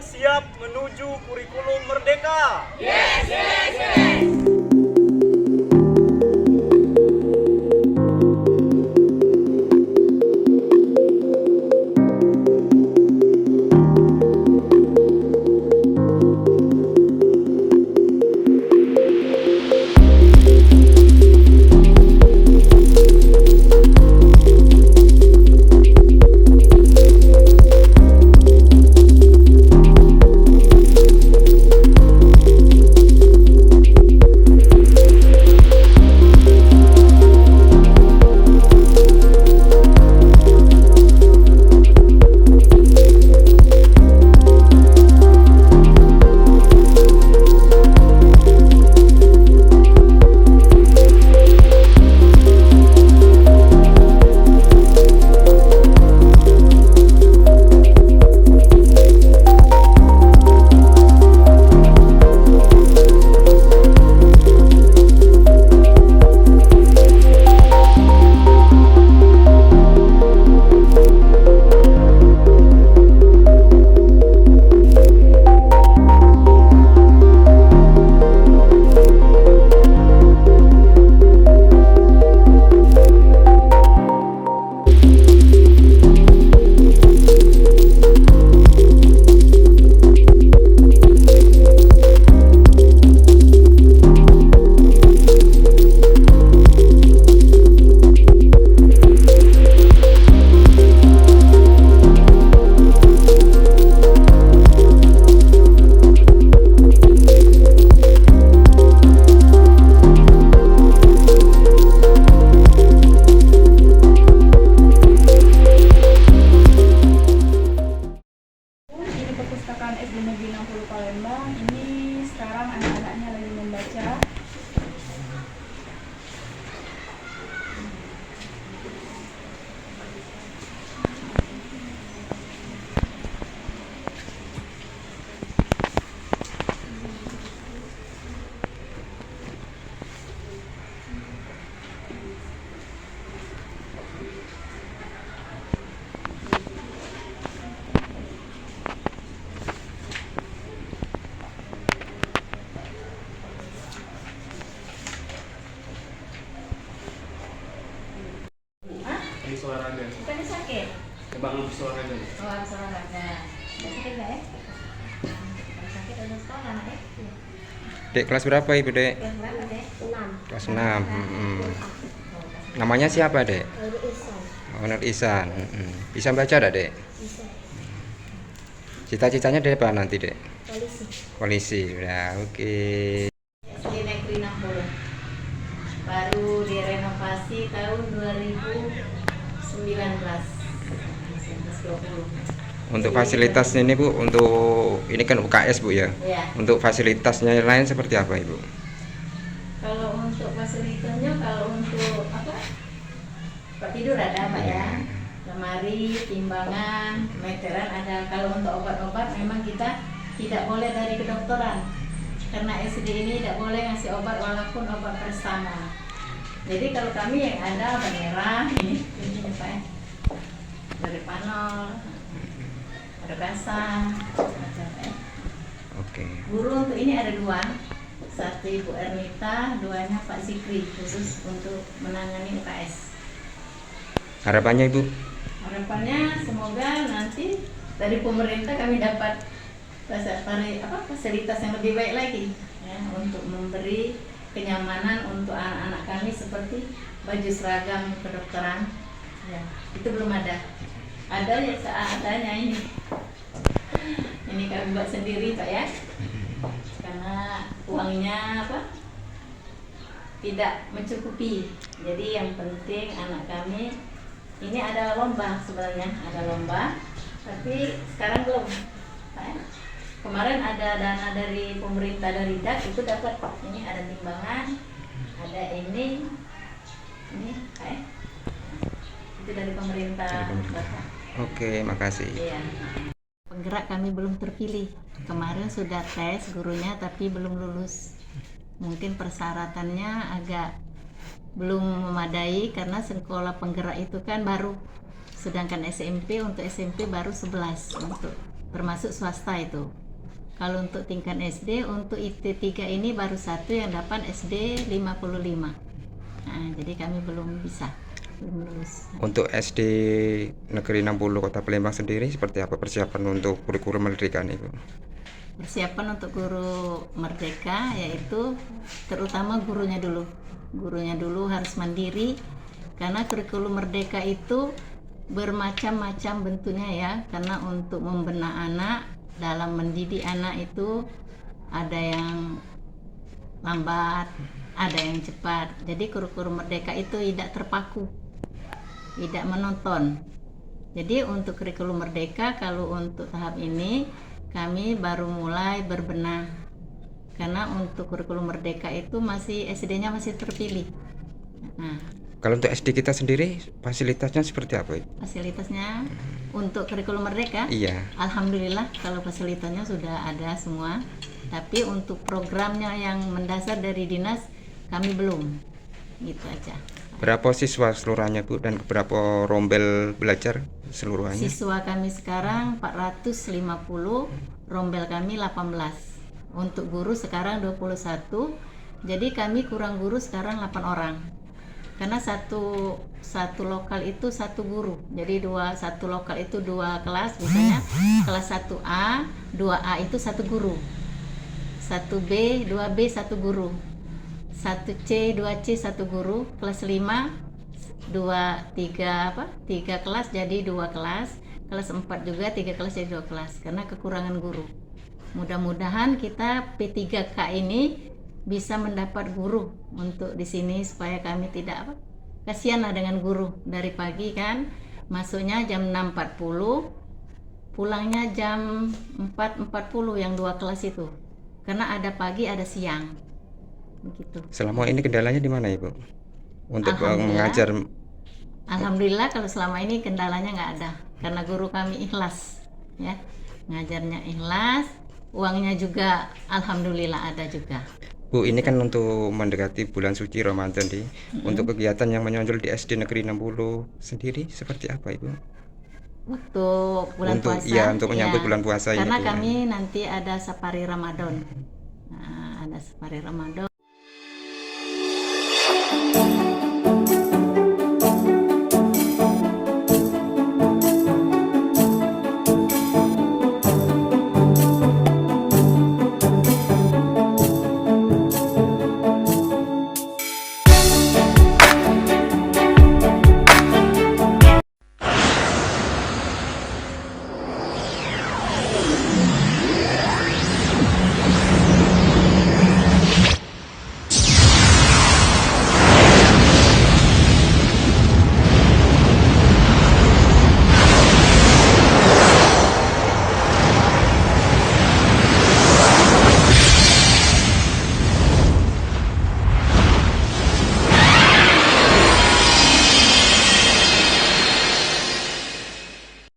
siap menuju kurikulum merdeka? Yes, yes, yes. Perpustakaan SD Negeri 60 Palembang ini sekarang anak-anaknya lagi membaca. Habis olahraga. Bukannya sakit? Coba habis olahraga. Oh, habis olahraga. Nggak sakit nggak ya? Kalau sakit ada sekolah anak ya? Dek, kelas berapa Ibu, Dek? Kelas berapa deh? 6. Kelas 6. Namanya siapa, Dek? Nur Ihsan. Oh, Nur Ihsan. Bisa baca enggak, Dek? Bisa. Cita-citanya Dek apa nanti, Dek? Polisi. Polisi. Ya, oke. SD Negeri 60. Baru direnovasi tahun 2019. Untuk fasilitasnya ini, Bu, untuk ini kan UKS, Bu, ya. Ya. Untuk fasilitasnya yang lain seperti apa, Ibu? Kalau untuk fasilitasnya, kalau untuk apa? Tempat tidur ada Pak ya. Lemari, timbangan, meteran ada. Kalau untuk obat-obat memang kita tidak boleh dari kedokteran. Karena SD ini tidak boleh ngasih obat walaupun obat bersama. Jadi kalau kami yang ada obat merah ini Pak ya. Dari Panol, ada Kasa, macam ya. Oke. Guru untuk ini ada 2, satu Ibu Ernita, 2-nya Pak Zikri, khusus untuk menangani UKS. Harapannya, Ibu? Harapannya semoga nanti dari pemerintah kami dapat fasilitas yang lebih baik lagi ya, untuk memberi kenyamanan untuk anak-anak kami seperti baju seragam kedokteran ya, itu belum ada ya seadanya ini kami buat sendiri Pak ya, karena uangnya tidak mencukupi. Jadi yang penting anak kami ini ada lomba, sebenarnya ada lomba tapi sekarang belum Pak ya. Kemarin ada dana dari pemerintah dari DAK itu dapat, ini ada timbangan, ada ini itu dari pemerintah. Oke, makasih. Iya. Penggerak kami belum terpilih. Kemarin sudah tes gurunya tapi belum lulus. Mungkin persyaratannya agak belum memadai karena sekolah penggerak itu kan baru. Sedangkan SMP untuk SMP baru 11 untuk termasuk swasta itu. Kalau untuk tingkat SD, untuk IT3 ini baru satu yang dapat SD 55. Nah, jadi kami belum lulus. Untuk SD Negeri 60 Kota Palembang sendiri seperti apa persiapan untuk kurikulum merdeka ini, Bu? Persiapan untuk guru merdeka yaitu terutama gurunya dulu. Gurunya dulu harus mandiri karena kurikulum merdeka itu bermacam-macam bentuknya ya, karena untuk membina anak, dalam mendidik anak itu ada yang lambat, ada yang cepat. Jadi kurikulum merdeka itu tidak terpaku, tidak menonton. Jadi untuk kurikulum merdeka, kalau untuk tahap ini kami baru mulai berbenah, karena untuk kurikulum merdeka itu masih SD-nya masih terpilih. Nah, Kalau untuk SD kita sendiri fasilitasnya seperti apa, Ibu? fasilitasnya untuk kurikulum merdeka, Iya. alhamdulillah kalau fasilitasnya sudah ada semua. Tapi untuk programnya yang mendasar dari dinas kami belum. Gitu aja. Berapa siswa seluruhnya, Bu, dan berapa rombel belajar seluruhnya? Siswa kami sekarang 450, rombel kami 18. Untuk guru sekarang 21. Jadi kami kurang guru sekarang 8 orang. Karena satu lokal itu satu guru. Jadi satu lokal itu 2 kelas, misalnya kelas 1A, 2A itu satu guru. 1B, 2B satu guru. 1C, 2C satu guru. Kelas 5 3 kelas jadi 2 kelas. Kelas 4 juga 3 kelas jadi 2 kelas karena kekurangan guru. Mudah-mudahan kita P3K ini bisa mendapat guru untuk di sini supaya kami tidak kasihan lah dengan guru. Dari pagi kan masuknya jam 6.40, pulangnya jam 4.40 yang 2 kelas itu, karena ada pagi ada siang begitu. Selama ini kendalanya di mana, Ibu? Untuk mengajar. Alhamdulillah kalau selama ini kendalanya nggak ada, karena guru kami ikhlas ya, ngajarnya ikhlas, uangnya juga alhamdulillah ada juga. Bu, ini kan untuk mendekati bulan suci Ramadan nih. Untuk kegiatan yang menonjol di SD Negeri 60 sendiri seperti apa, Ibu? Waktu bulan Untuk puasa ya, untuk menyambut bulan puasa ini, karena Bu. kami nanti ada safari Ramadan. Nah, ada safari Ramadan.